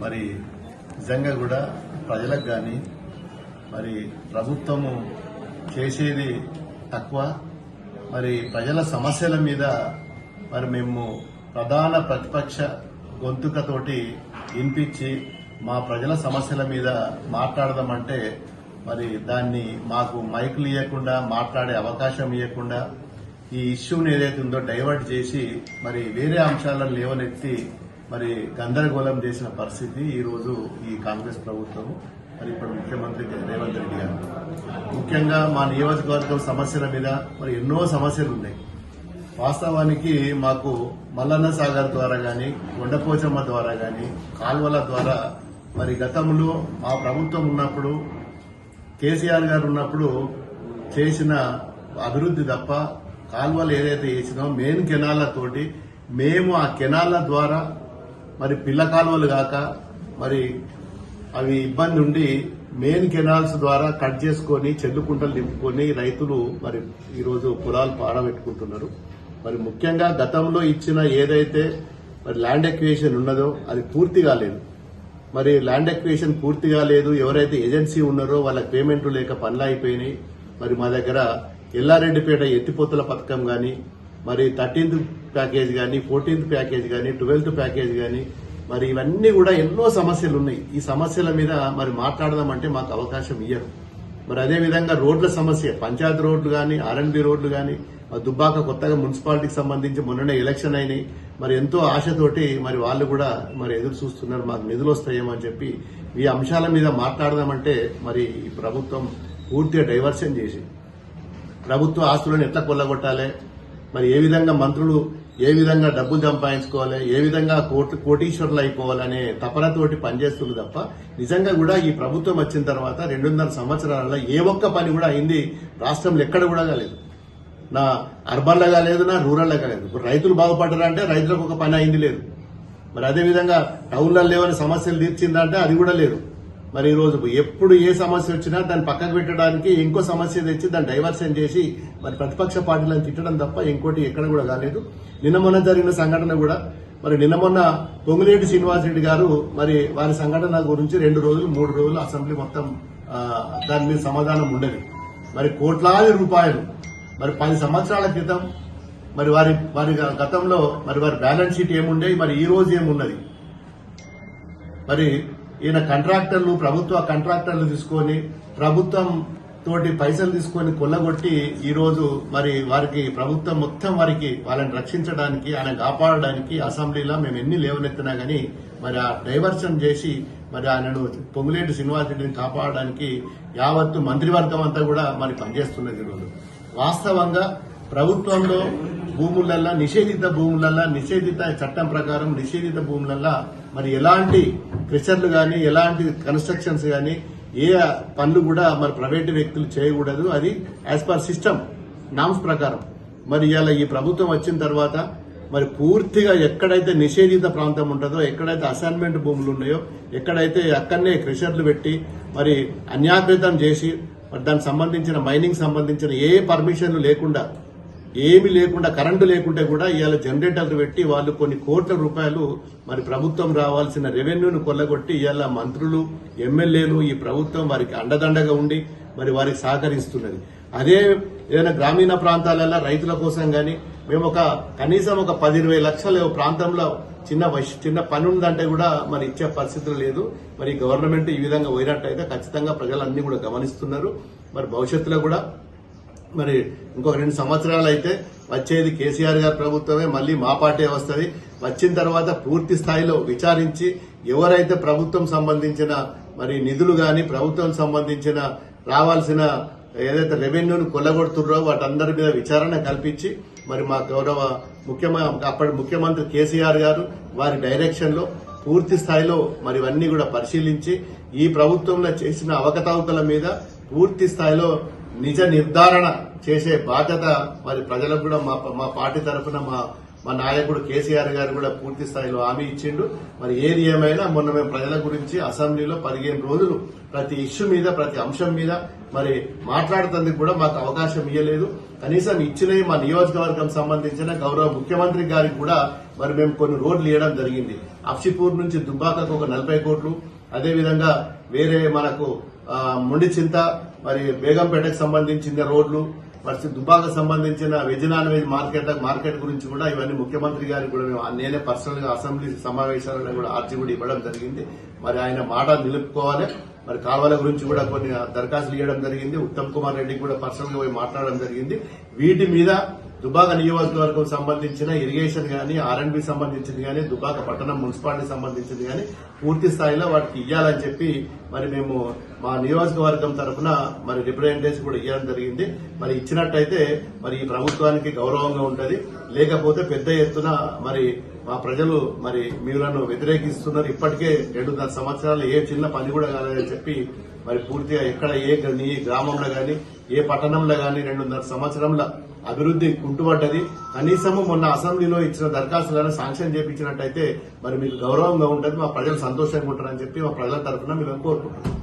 మరి నిజంగా కూడా ప్రజలకు కానీ మరి ప్రభుత్వము చేసేది తక్కువ. మరి ప్రజల సమస్యల మీద మరి మేము ప్రధాన ప్రతిపక్ష గొంతుకతోటి వినిపించి మా ప్రజల సమస్యల మీద మాట్లాడదామంటే మరి దాన్ని మాకు మైకులు ఇవ్వకుండా మాట్లాడే అవకాశం ఇవ్వకుండా ఈ ఇష్యూని ఏదైతే ఉందో డైవర్ట్ చేసి మరి వేరే అంశాలను లేవనెత్తి మరి గందరగోళం చేసిన పరిస్థితి ఈరోజు ఈ కాంగ్రెస్ ప్రభుత్వం మరి ఇప్పుడు ముఖ్యమంత్రి రేవంత్ రెడ్డి గారు ముఖ్యంగా మా నియోజకవర్గం సమస్యల మీద మరి ఎన్నో సమస్యలు ఉన్నాయి. వాస్తవానికి మాకు మల్లన్న సాగర్ ద్వారా గాని కొండపోచమ్మ ద్వారా గాని కాల్వల ద్వారా మరి గతంలో మా ప్రభుత్వం ఉన్నప్పుడు కేసీఆర్ గారు ఉన్నప్పుడు చేసిన అభివృద్ధి తప్ప కాల్వలు ఏదైతే చేసినో మెయిన్ కెనాళ్లతోటి మేము ఆ కెనాళ్ల ద్వారా మరి పిల్ల కాలువలు కాక మరి అవి ఇబ్బంది ఉండి మెయిన్ కెనాల్స్ ద్వారా కట్ చేసుకుని చెల్లుకుంటలు నింపుకొని రైతులు మరి ఈరోజు పొలాలు పాడబెట్టుకుంటున్నారు. మరి ముఖ్యంగా గతంలో ఇచ్చిన ఏదైతే మరి ల్యాండ్ ఎక్విజిషన్ ఉన్నదో అది పూర్తి కాలేదు. మరి ల్యాండ్ ఎక్విజిషన్ పూర్తిగా లేదు. ఎవరైతే ఏజెన్సీ ఉన్నారో వాళ్ళకి పేమెంట్ లేక పనులు అయిపోయినాయి. మరి మా దగ్గర ఎల్లారెడ్డిపేట ఎత్తిపోతుల పథకం గాని మరి 13th ప్యాకేజ్ గాని 14th ప్యాకేజ్ గాని 12th ప్యాకేజ్ గాని మరి ఇవన్నీ కూడా ఎన్నో సమస్యలు ఉన్నాయి. ఈ సమస్యల మీద మరి మాట్లాడదామంటే మాకు అవకాశం ఇయ్యరు. మరి అదేవిధంగా రోడ్ల సమస్య, పంచాయతీ రోడ్లు గాని ఆర్ఎన్బి రోడ్లు గాని దుబ్బాక కొత్తగా మున్సిపాలిటీకి సంబంధించి మొన్ననే ఎలక్షన్ అయినాయి. మరి ఎంతో ఆశతోటి మరి వాళ్ళు కూడా మరి ఎదురు చూస్తున్నారు మాకు నిధులు వస్తాయేమో అని చెప్పి. ఈ అంశాల మీద మాట్లాడదామంటే మరి ఈ ప్రభుత్వం పూర్తిగా డైవర్షన్ చేసి ప్రభుత్వ ఆస్తులను ఎట్లా కొల్లగొట్టాలి, మరి ఏ విధంగా మంత్రులు ఏ విధంగా డబ్బులు సంపాదించుకోవాలి, ఏ విధంగా కోటీశ్వరులు అయిపోవాలనే తపనతోటి పనిచేస్తుంది తప్ప నిజంగా కూడా ఈ ప్రభుత్వం వచ్చిన తర్వాత 2.5 సంవత్సరాలలో ఏ ఒక్క పని కూడా అయింది రాష్ట్రంలో ఎక్కడ కూడా కాలేదు. నా అర్బన్లో కాలేదు, నా రూరల్లో కాలేదు. ఇప్పుడు రైతులు బాగుపడ్డారా అంటే రైతులకు ఒక పని అయింది లేదు. మరి అదేవిధంగా టౌన్లలో లేవని సమస్యలు తీర్చిందంటే అది కూడా లేదు. మరి ఈ రోజు ఎప్పుడు ఏ సమస్య వచ్చినా దాన్ని పక్కకు పెట్టడానికి ఇంకో సమస్య తెచ్చి దాన్ని డైవర్షన్ చేసి మరి ప్రతిపక్ష పార్టీలను తిట్టడం తప్ప ఇంకోటి ఎక్కడ కూడా కాలేదు. నిన్న మొన్న జరిగిన సంఘటన కూడా మరి నిన్న మొన్న పొంగులేటి శ్రీనివాసరెడ్డి గారు మరి వారి సంఘటన గురించి 2 రోజులు 3 రోజులు అసెంబ్లీ మొత్తం దాని మీద సమాధానం ఉండదు. మరి కోట్లాది రూపాయలు మరి 10 సంవత్సరాల క్రితం మరి వారి గతంలో మరి వారి బ్యాలెన్స్ షీట్ ఏముండే, మరి ఈ రోజు ఏమున్నది. మరి ఈయన కాంట్రాక్టర్లు ప్రభుత్వ కాంట్రాక్టర్లు తీసుకొని ప్రభుత్వం తోటి పైసలు తీసుకొని కొల్లగొట్టి ఈ రోజు మరి వారికి ప్రభుత్వం మొత్తం వారికి వాళ్ళని రక్షించడానికి ఆయన కాపాడడానికి అసెంబ్లీలో మేము ఎన్ని లేవనెత్తినా గానీ మరి ఆ డైవర్షన్ చేసి మరి ఆయనను పొంగులేటి శ్రీనివాసరెడ్డిని కాపాడడానికి యావత్తు మంత్రివర్గం అంతా కూడా మరి పనిచేస్తున్నది. ఈరోజు వాస్తవంగా ప్రభుత్వంలో భూములల్లా నిషేధిత చట్టం ప్రకారం నిషేధిత భూములల్లా మరి ఎలాంటి క్రెషర్లు గాని ఎలాంటి కన్స్ట్రక్షన్స్ గాని ఏ పనులు కూడా మరి ప్రైవేటు వ్యక్తులు చేయకూడదు. అది యాజ్ పర్ సిస్టమ్ నామ్స్ ప్రకారం. మరి ఇవాళ ఈ ప్రభుత్వం వచ్చిన తర్వాత మరి పూర్తిగా ఎక్కడైతే నిషేధిత ప్రాంతం ఉంటుందో, ఎక్కడైతే అసైన్మెంట్ భూములు ఉన్నాయో, ఎక్కడైతే అక్కడనే క్రెషర్లు పెట్టి మరి అన్యాకృతం చేసి మరి దానికి సంబంధించిన మైనింగ్ సంబంధించిన ఏ పర్మిషన్లు లేకుండా ఏమీ లేకుండా కరెంటు లేకుంటే కూడా ఇవాళ జనరేటర్లు పెట్టి వాళ్ళు కొన్ని కోట్ల రూపాయలు మరి ప్రభుత్వం రావాల్సిన రెవెన్యూను కొల్లగొట్టి ఇవాళ మంత్రులు ఎమ్మెల్యేలు ఈ ప్రభుత్వం వారికి అండదండగా ఉండి మరి వారికి సహకరిస్తున్నది. అదే ఏదైనా గ్రామీణ ప్రాంతాలలో రైతుల కోసం గాని మేము కనీసం ఒక 10-20 లక్షల ప్రాంతంలో చిన్న పని ఉందంటే కూడా మరి ఇచ్చే పరిస్థితులు లేదు. మరి గవర్నమెంట్ ఈ విధంగా పోయినట్టయితే ఖచ్చితంగా ప్రజలన్నీ కూడా గమనిస్తున్నారు. మరి భవిష్యత్తులో కూడా మరి ఇంకొక 2 సంవత్సరాలు అయితే వచ్చేది కేసీఆర్ గారి ప్రభుత్వమే, మళ్లీ మా పార్టీ వస్తుంది. వచ్చిన తర్వాత పూర్తి స్థాయిలో విచారించి ఎవరైతే ప్రభుత్వం సంబంధించిన మరి నిధులు గాని ప్రభుత్వం సంబంధించిన రావాల్సిన ఏదైతే రెవెన్యూను కొల్లగొడుతున్నారో వాటందరి మీద విచారణ కల్పించి మరి మా గౌరవ అప్పటి ముఖ్యమంత్రి కేసీఆర్ గారు వారి డైరెక్షన్ లో పూర్తి స్థాయిలో మరి ఇవన్నీ కూడా పరిశీలించి ఈ ప్రభుత్వంలో చేసిన అవకతవకల మీద పూర్తి స్థాయిలో నిజ నిర్ధారణ చేసే బాధ్యత మరి ప్రజలకు కూడా మా పార్టీ తరఫున మా నాయకుడు కేసీఆర్ గారు కూడా పూర్తి స్థాయిలో హామీ ఇచ్చిండు. మరి ఏది ఏమైనా మొన్న మేము ప్రజల గురించి అసెంబ్లీలో 15 రోజులు ప్రతి ఇష్యూ మీద ప్రతి అంశం మీద మరి మాట్లాడుతందుకు కూడా మాకు అవకాశం ఇవ్వలేదు. కనీసం ఇచ్చినవి మా నియోజకవర్గం సంబంధించిన గౌరవ ముఖ్యమంత్రి గారికి కూడా మరి మేము కొన్ని రోడ్లు ఇవ్వడం జరిగింది. అఫ్షిపూర్ నుంచి దుబ్బాకకు ఒక 40 కోట్లు, అదేవిధంగా వేరే మనకు ముండి చింత మరి బేగంపేటకు సంబంధించిన రోడ్లు, మరి దుబ్బాకకు సంబంధించిన వెజ్ నాన్ వెజ్ మార్కెట్ గురించి కూడా ఇవన్నీ ముఖ్యమంత్రి గారికి కూడా నేనే పర్సనల్ గా అసెంబ్లీ సమావేశాలలో కూడా ఆర్జీ కూడా ఇవ్వడం జరిగింది. మరి ఆయన మాట నిలుపుకోవాలి. మరి కాలువల గురించి కూడా కొన్ని దరఖాస్తులు ఇవ్వడం జరిగింది. ఉత్తమ్ కుమార్ రెడ్డికి కూడా పర్సనల్ గా పోయి మాట్లాడడం జరిగింది. వీటి మీద దుబ్బాక నియోజకవర్గం సంబంధించిన ఇరిగేషన్ గానీ, ఆర్ఎండ్బి సంబంధించింది గానీ, దుబ్బాక పట్టణం మున్సిపాలిటీ సంబంధించింది గానీ పూర్తి స్థాయిలో వాటికి ఇవ్వాలని చెప్పి మరి మేము మా నియోజకవర్గం తరఫున మరి రిప్రజెంటేషన్ కూడా ఇవ్వడం జరిగింది. మరి ఇచ్చినట్టయితే మరి ఈ ప్రభుత్వానికి గౌరవంగా ఉంటది. లేకపోతే పెద్ద ఎత్తున మరి మా ప్రజలు మరి మీరును వ్యతిరేకిస్తున్నారు. ఇప్పటికే 2.5 సంవత్సరాలు ఏ చిన్న పని కూడా కాలేదని చెప్పి మరి పూర్తిగా ఎక్కడ ఏ గ్రామంలో గాని ఏ పట్టణంలో గాని 2.5 సంవత్సరంలో అభివృద్ధి కుంటుపడ్డది. కనీసము మొన్న అసెంబ్లీలో ఇచ్చిన దరఖాస్తులను శాంక్షన్ చేయించినట్టయితే మరి మీకు గౌరవంగా ఉంటుంది, మా ప్రజలు సంతోషంగా ఉంటారని చెప్పి మా ప్రజల తరఫున మేము కోరుకుంటున్నాం.